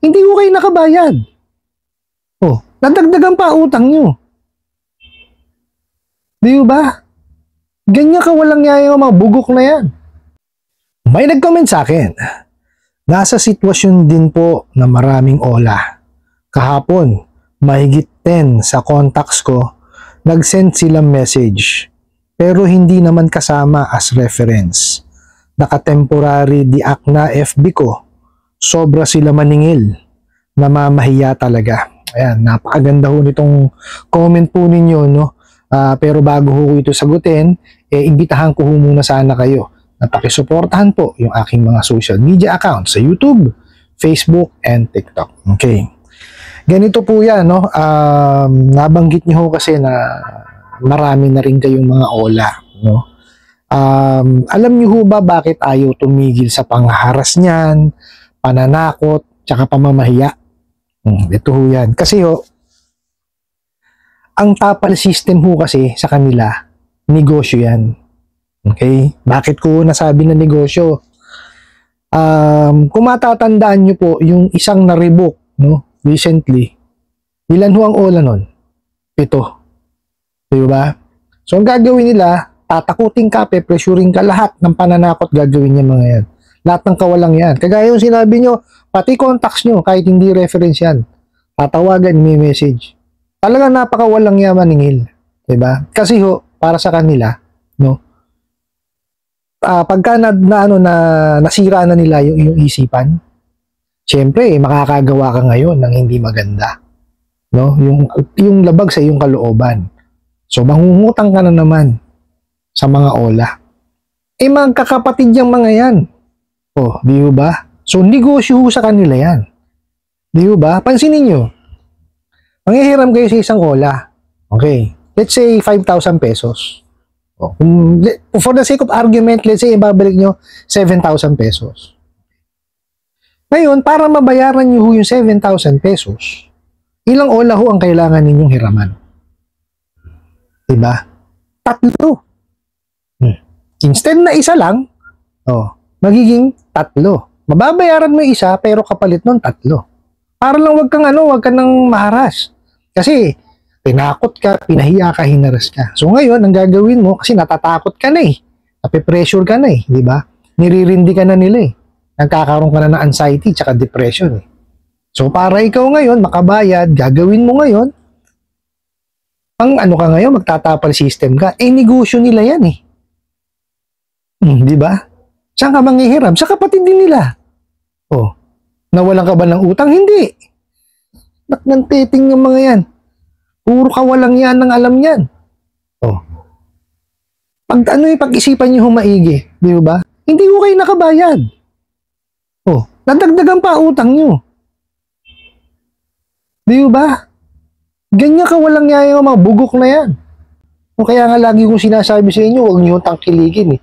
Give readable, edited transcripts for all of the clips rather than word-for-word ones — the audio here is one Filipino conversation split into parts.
Hindi ko kayo nakabayad. Oh, nadagdagan pa utang nyo. Di ba? Ganyan ka walang yaya ng mga bugok na yan. May nag-comment sa akin. Nasa sitwasyon din po na maraming ola. Kahapon, mahigit 10 sa contacts ko, nag-send silang message. Pero hindi naman kasama as reference. Naka-temporary deact na FB ko. Sobra sila maningil. Namamahiya talaga. Ayan, napakaganda ho nitong comment po ninyo, no? Pero bago ho ito sagutin, imbitahan ko ho muna sana kayo na pakisuportahan po yung aking mga social media accounts sa YouTube, Facebook, and TikTok. Okay. Ganito po yan, no? Nabanggit niyo ho kasi na marami na rin kayong mga ola, no? Alam niyo ho ba bakit ayaw tumigil sa pangharas niyan, pananakot, tsaka pamamahiya? Ito ho yan. Kasi ho, ang tapal system ho kasi sa kanila, negosyo yan. Okay? Bakit ko nasabi na negosyo? Kung matatandaan nyo po, yung isang na-revoke, no, recently, ilan ho ang ola nun? 7. Diba? So, ang gagawin nila, tatakutin ka, pe-pressuring ka, lahat ng pananakot gagawin niya mga yan. Lahat ng kawalang yan. Kagaya yung sinabi nyo, pati contacts nyo, kahit hindi reference yan, tatawagan, may message. Talaga napakawalang yaman ningil. Diba? Kasi ho, para sa kanila, no, pagka nasira na nila yung isipan, syempre, makakagawa ka ngayon ng hindi maganda. No? Yung labag sa iyong kalooban. So, mangungutang ka na naman sa mga ola. Magkakapatid yung mga yan. Oh, di ba? So, negosyo sa kanila yan. Di ba? Pansinin nyo. Manghihiram kayo sa isang ola. Okay. Let's say, 5,000 pesos. Oh, for the sake of argument, let's say, ibabalik nyo 7,000 pesos. Ngayon, para mabayaran nyo yung 7,000 pesos, ilang ola ho ang kailangan ninyong hiraman? Diba? 3. Instead na isa lang, magiging 3. Mababayaran mo isa, pero kapalit nun 3. Para lang wag ka nang maharas. Kasi, tinakot ka, pinahiya ka, hinaras ka. So ngayon, ang gagawin mo, kasi natatakot ka na nape-pressure ka na di ba? Niririndi ka na nila Nagkakaroon ka na ng anxiety tsaka depression So para ikaw ngayon, makabayad, gagawin mo ngayon, ka ngayon, magtatapal system ka, negosyo nila yan di ba? Saan ka manghihiram? Sa kapatid din nila. Nawalan ka ba ng utang? Hindi. Naknantiting ng mga yan. Puro kawalang yan ng alam yan. Pag-isipan nyo humaigi, di ba? Hindi ko kayo nakabayad. Nadagdagan pa utang nyo. Di ba? Ganyan ka walang yaya ng mga bugok na yan. Kaya nga lagi kong sinasabi sa inyo, huwag nyo tangkiligin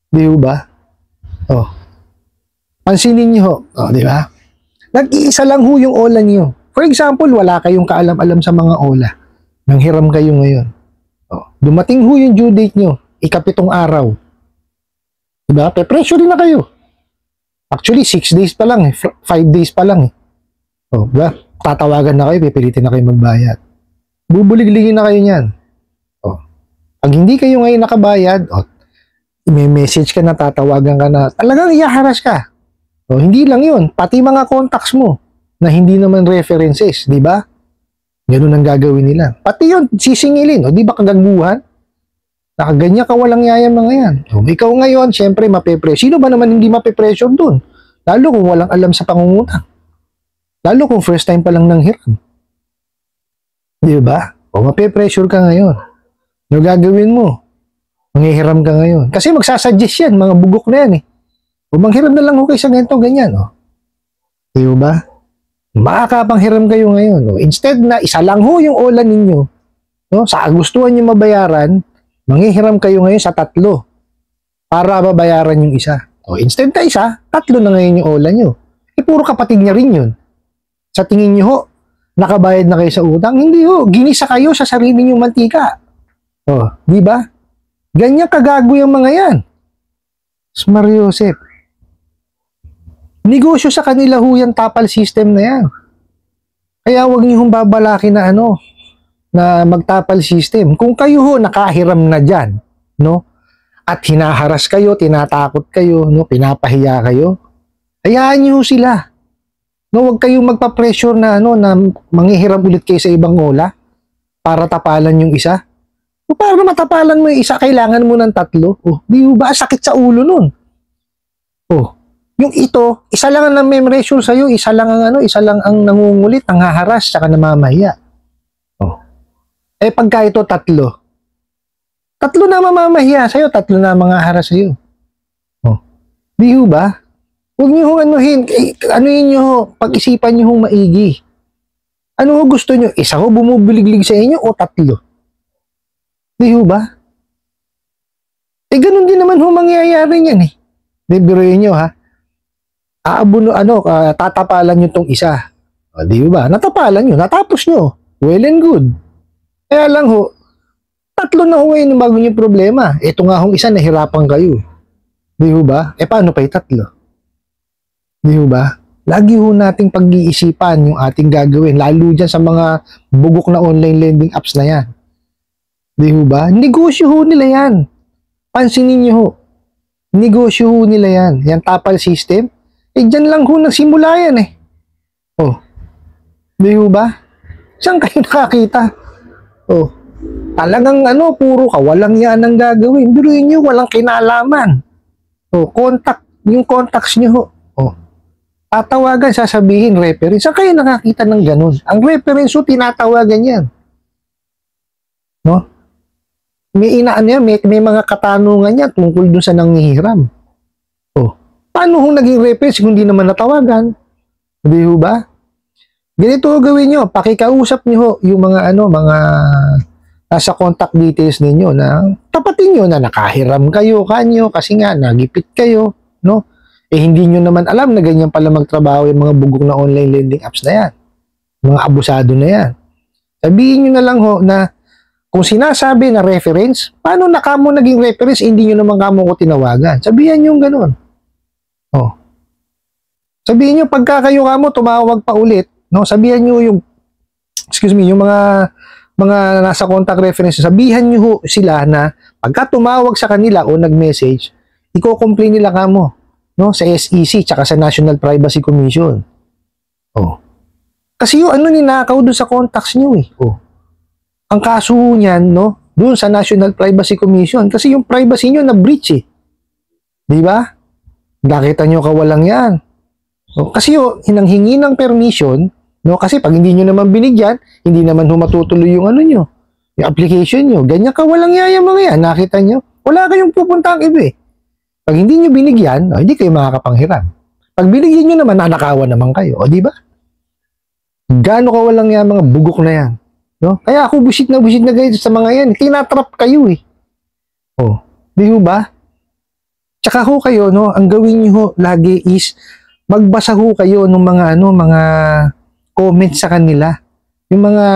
Di ba? Pansinin nyo di ba? Nag-iisa lang ho yung ola nyo. For example, wala kayong kaalam-alam sa mga ola. Nanghiram kayo ngayon. Dumating ho yung due date nyo, 7 araw. Diba? Pe-pressure na kayo. Actually, 6 days pa lang 5 days pa lang diba? Tatawagan na kayo, pipilitin na kayo magbayad. Bubuligligin na kayo niyan. Pag hindi kayo ngayon nakabayad, may message ka na, tatawagan ka na, talagang iyaharas ka. Hindi lang yun, pati mga contacts mo na hindi naman references, di ba? Ganun ang gagawin nila. Pati yun, sisingilin. Di ba kagaguhan? Nakaganyan ka walang yaya mga yan. Ikaw ngayon, syempre, mape-pressure. Sino ba naman hindi mape-pressure dun? Lalo kung walang alam sa pangungutang. Lalo kung first time pa lang nang hiram. Di ba? Mape-pressure ka ngayon. Ano gagawin mo? Manghihiram ka ngayon. Kasi magsasuggest yan, mga bugok na yan manghiram na lang kayo sa ganito, ganyan. Di ba? Makakapanghiram kayo ngayon. Instead na isa lang yung ola ninyo, sa gustuhan nyo mabayaran, manghihiram kayo ngayon sa 3 para babayaran yung isa. Instead na isa, 3 na ngayon yung ola nyo. Puro kapatid niya rin yun. Sa tingin nyo nakabayad na kayo sa utang? Hindi ginisa kayo sa sarili nyong mantika. Di ba? Ganyan kagago yung mga yan. Mariosep. Negosyo sa kanila ho yan, tapal system na yan. Kaya wag niyo hong babalakin na na magtapal system. Kung kayo ho nakahiram na dyan, no? At hinaharas kayo, tinatakot kayo, no? Pinapahiya kayo, hayaan niyo sila. No, wag kayong magpa-pressure na na manghihiram ulit kayo sa ibang ola para tapalan yung isa. O para matapalan mo yung isa, kailangan mo ng 3. Oh, di ba sakit sa ulo nun? Oh, yung ito, isa lang ang na-memorable sa'yo, isa lang ang nangungulit, ang haharas, saka namamahiya. Oh. Eh, pagka ito 3 na mamamahiya sa'yo, 3 na mga haras sa'yo. Oh. Di ba? Huwag niyo anuhin, pag-isipan niyo maigi. Ano gusto niyo? Isa ho bumubiliglig sa inyo o 3? Di ba? Eh, ganun din naman mangyayari niyan eh. Bibiruin niyo ha. Tatapalan nyo tong isa. O, di ba? Natapalan nyo, natapos nyo. Well and good. Kaya lang ho, 3 na ho ngayon bago nyo problema. Ito nga hong isa, nahirapan kayo. Di ba? Eh, paano pa yung 3? Di ba? Lagi ho nating pag-iisipan yung ating gagawin, lalo dyan sa mga bugok na online lending apps na yan. Di ba? Negosyo ho nila yan. Pansinin nyo ho. Negosyo ho nila yan. Yan tapal system. Eh, dyan lang ho nagsimula yan eh. Oh. Di ba? Saan kayo nakakita? Oh. Talagang puro kawalang yan ang gagawin. Biruin nyo, walang kinalaman. Oh, yung contacts nyo ho. Oh. Tatawagan, sasabihin, reference. Saan kayo nakakita ng ganun? Ang reference ho, tinatawagan yan. No? May mga katanungan yan tungkol dun sa nanghihiram. Oh. Paano kung naging reference kung hindi naman natawagan? Di ba? Ganito gawin nyo, pakikausap nyo yung mga nasa contact details ninyo na tapatin nyo na nakahiram kayo kanyo kasi nga nagipit kayo, no? Eh hindi nyo naman alam na ganyan pala magtrabaho yung mga bugok na online lending apps na yan. Mga abusado na yan. Sabihin nyo na lang ho na kung sinasabi na reference, paano na kamo naging reference, hindi nyo naman kamo ko tinawagan. Sabihin nyo ganun. Oh. Sabihin nyo, pagka kayo kamo tumawag pa ulit, no? Sabihan nyo yung mga nasa contact reference, sabihan nyo ho sila na pagka tumawag sa kanila o nag-message, i-complain nila kamo, no? Sa SEC tsaka sa National Privacy Commission. Oh. Kasi yung ninakaw doon sa contacts nyo eh. Oh. Ang kaso niyan, no? Doon sa National Privacy Commission kasi yung privacy nyo na-breach eh. Di ba? Nakita nyo kawalang yan. So, kasi hinanghingi ng permission, no? Kasi pag hindi nyo naman binigyan, hindi naman matutuloy yung nyo, yung application nyo. Ganyan kawalang yaya mga yan. Nakita nyo? Wala kayong pupunta ang iba eh. Pag hindi nyo binigyan, hindi kayo makakapanghiram. Pag binigyan nyo naman, nanakawan naman kayo. O di ba? Gaano kawalang yan mga bugok na yan. No? Kaya ako busit na guys sa mga yan. Tinatrap kayo eh. Oh, di ba? Tsaka ho kayo, no, ang gawin niyo ho lagi is magbasa ho kayo ng mga comments sa kanila. Yung mga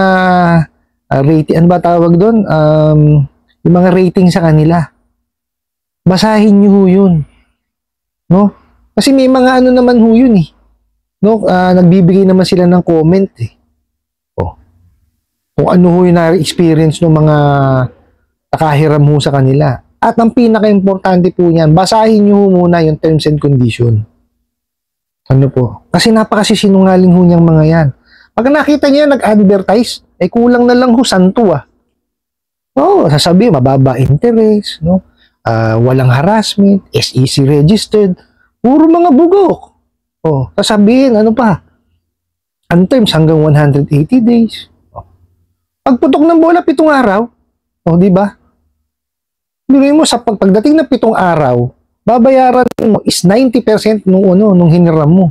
rating, ano ba tawag doon? Yung mga rating sa kanila. Basahin niyo ho yun. No? Kasi may mga naman ho yun eh. No, nagbibigay naman sila ng comment eh. Kung ano ho yung na-experience ng mga nakahiram ho sa kanila. At ang pinaka-importante po niyan, basahin nyo ho muna yung terms and condition. Ano po? Kasi napakasisinungaling ho niyang mga yan. Pag nakita niya nag-advertise, kulang na lang ho santo ah. Sasabihin, mababa interest, no? Walang harassment, SEC registered, puro mga bugok. Sasabihin, ano pa? Ang terms hanggang 180 days. Pagputok ng bola, 7 araw. Di ba? Biruin mo, sa pagdating ng 7 araw, babayaran mo is 90% nung hiniram mo.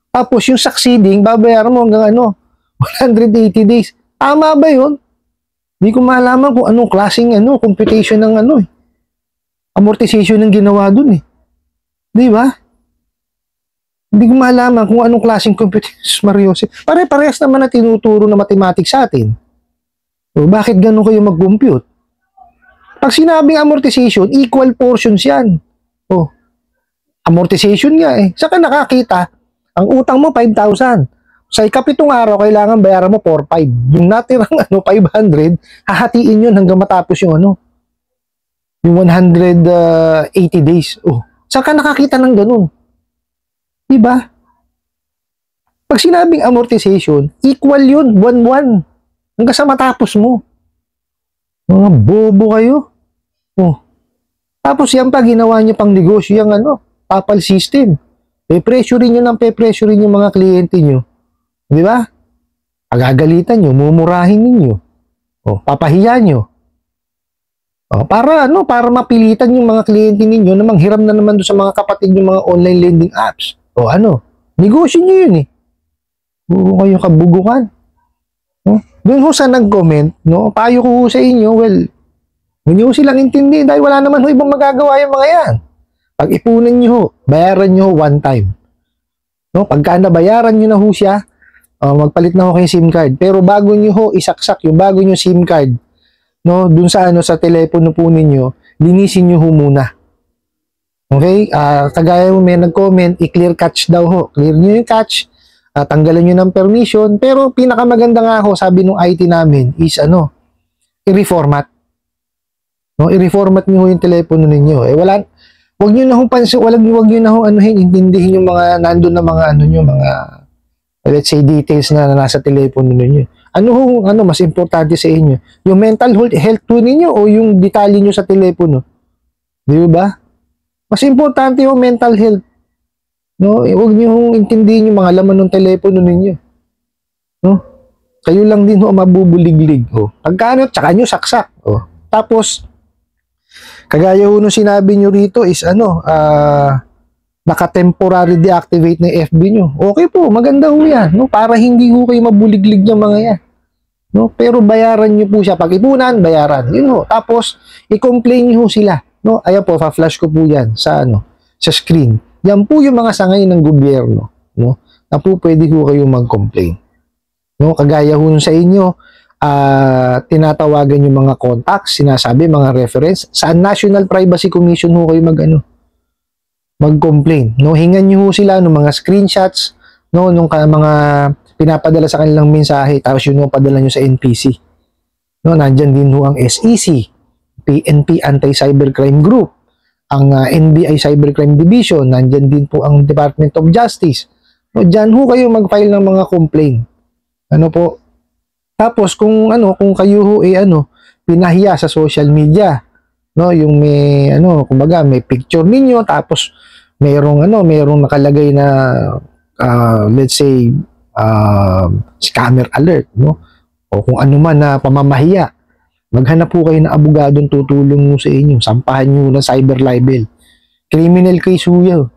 Tapos yung succeeding, babayaran mo hanggang 180 days. Tama ba yun? Hindi ko malaman kung anong klaseng computation ng amortization ng ginawa dun eh. Di ba? Hindi ko malaman kung anong klaseng computation, Mariose. Pare-parehas naman na tinuturo na mathematics sa atin. Bakit ganun kayo mag-compute? Pag sinabing amortization, equal portions yan. Amortization nga eh. Saka nakakita Ang utang mo 5,000. Sa ikapitong araw, kailangan bayaran mo 4,500. Yung natirang 500, hahatiin yun hanggang matapos yung yung 180 days. Oh, saan ka nakakita ng ganun? Diba? Pag sinabing amortization, equal yun, buwan-buwan. Hanggang sa matapos mo. Mga bobo kayo. Oh. Tapos yan pa, ginawa nyo pang negosyo yung papal system. Pe-pressurein nyo ng pe-pressurein yung mga kliyente nyo. Di ba? Pagagalitan nyo, mumurahin ninyo. O, papahiya nyo. O, para mapilitan yung mga kliyente ninyo na manghiram na naman doon sa mga kapatid yung mga online lending apps. O negosyo nyo yun eh. Puro kayo kabugukan. Doon ho sa nag-comment, payo ko sa inyo, well, hindi ho silang intindi dahil wala naman ho ibang magagawa yung mga yan. Pag ipunan nyo ho, bayaran nyo ho one time. Pagka nabayaran nyo na ho siya, magpalit na ho kayo SIM card. Pero bago nyo ho isaksak yung bago nyo SIM card, dun sa sa telepono po ninyo, linisin nyo ho muna. Okay? Kagaya mo may nag-comment, i-clear cache daw ho. Clear nyo yung cache, tanggalan nyo ng permission, pero pinakamaganda nga ho, sabi nung IT namin, is i-reformat. I-reformat nyo yung telepono ninyo. Wag nyo na hong pansin, wag nyo na hong intindihin yung mga nandun na mga mga let's say details na nasa telepono ninyo. Mas importante sa inyo? Yung mental health po ninyo o yung detalye nyo sa telepono? Di ba? Mas importante yung mental health. Huwag nyo hong intindihin yung mga laman ng telepono ninyo. Kayo lang din ho mabubuliglig. Pagkano, tsaka nyo saksak. Tapos, kagaya ho nung sinabi nyo rito is naka-temporary deactivate na FB nyo. Okay po, maganda ho yan. Para hindi ho kayo mabuliglig yung mga yan. Pero bayaran nyo po siya. Pag ipunan, bayaran. Yun ho. Tapos, i-complain nyo ho sila. Ayan po, fa-flash ko po yan sa sa screen. Yan po yung mga sangay ng gobyerno, na po pwede ho kayo mag-complain. Kagaya ho sa inyo, tinatawagan yung mga contacts, sinasabi, mga reference, sa National Privacy Commission ho kayo mag-complain. Hingan nyo ho sila ng mga screenshots, nung mga pinapadala sa kanilang mensahe, tapos yun ho padala nyo sa NPC. Nandyan din ho ang SEC, PNP Anti-Cybercrime Group, ang NBI Cybercrime Division, nandyan din po ang Department of Justice. Diyan ho kayo mag-file ng mga complaint. Po? Tapos kung kayo ho pinahiya sa social media, yung may kumbaga may picture ninyo tapos mayroong nakalagay na let's say scammer alert, o kung ano man na pamamahiya, maghanap po kayo ng abogadong tutulong sa inyo. Sampahan nyo ng cyber libel. Criminal case ho yun.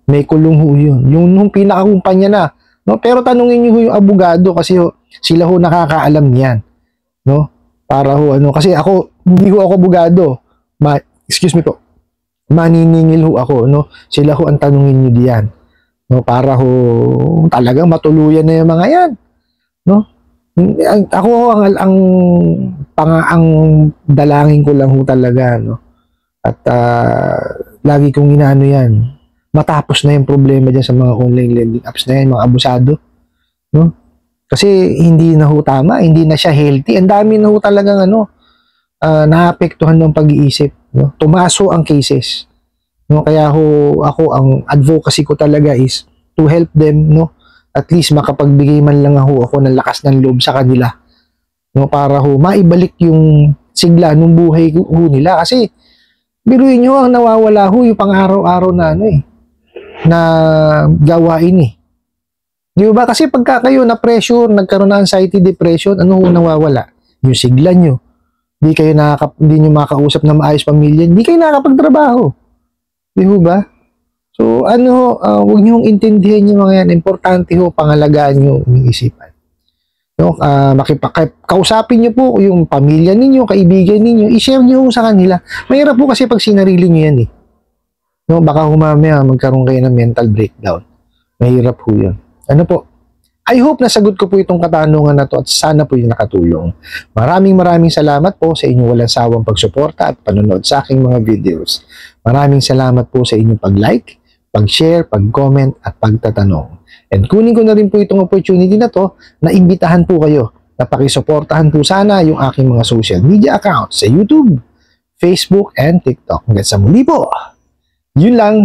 May kulong ho yun. Yung pinakakumpanya na. Pero tanungin nyo ho yung abogado kasi sila ho nakakaalam niyan. Para ho kasi hindi ho ako abogado. Excuse me po. Maniningil ho ako. Sila ho ang tanungin nyo diyan. Para ho talagang matuluyan na yung mga yan. Ako ang dalangin ko lang ho talaga, at lagi kong inaano yan, matapos na yung problema dyan sa mga online lending apps na yan, mga abusado, kasi hindi na ho tama, hindi na siya healthy, ang dami na ho talagang naapektuhan ng pag-iisip, tumaso ang cases, kaya ho ako ang advocacy ko talaga is to help them, at least makapagbigay man lang ako ng lakas ng loob sa kanila, para ho maibalik yung sigla ng buhay ho nila. Kasi biruin nyo, ang nawawala ho yung pang-araw-araw na na gawain di ba? Kasi pagka kayo na pressure, nagkaroon ng anxiety, depression, ano ho nawawala? Yung sigla nyo. Hindi nyo makausap na maayos pamilya, hindi kayo nakakapagtrabaho, di ba? So, huwag niyong intindihin yung mga yan. Importante ho, pangalagaan nyo yung isipan. Kausapin niyo po yung pamilya ninyo, kaibigan ninyo, i-share niyo sa kanila. Mahirap po kasi pag sinarili niyo yan baka humamaya magkaroon kayo ng mental breakdown. Mahirap po yun. Po? I hope nasagot ko po itong katanungan na to at sana po yung nakatulong. Maraming salamat po sa inyong walang sawang pagsuporta at panonood sa aking mga videos. Maraming salamat po sa inyong pag-like, pag-share, pag-comment, at pagtatanong. And kunin ko na rin po itong opportunity na to na imbitahan po kayo na pakisuportahan po sana yung aking mga social media accounts sa YouTube, Facebook, and TikTok. Hanggang sa muli po. Yun lang.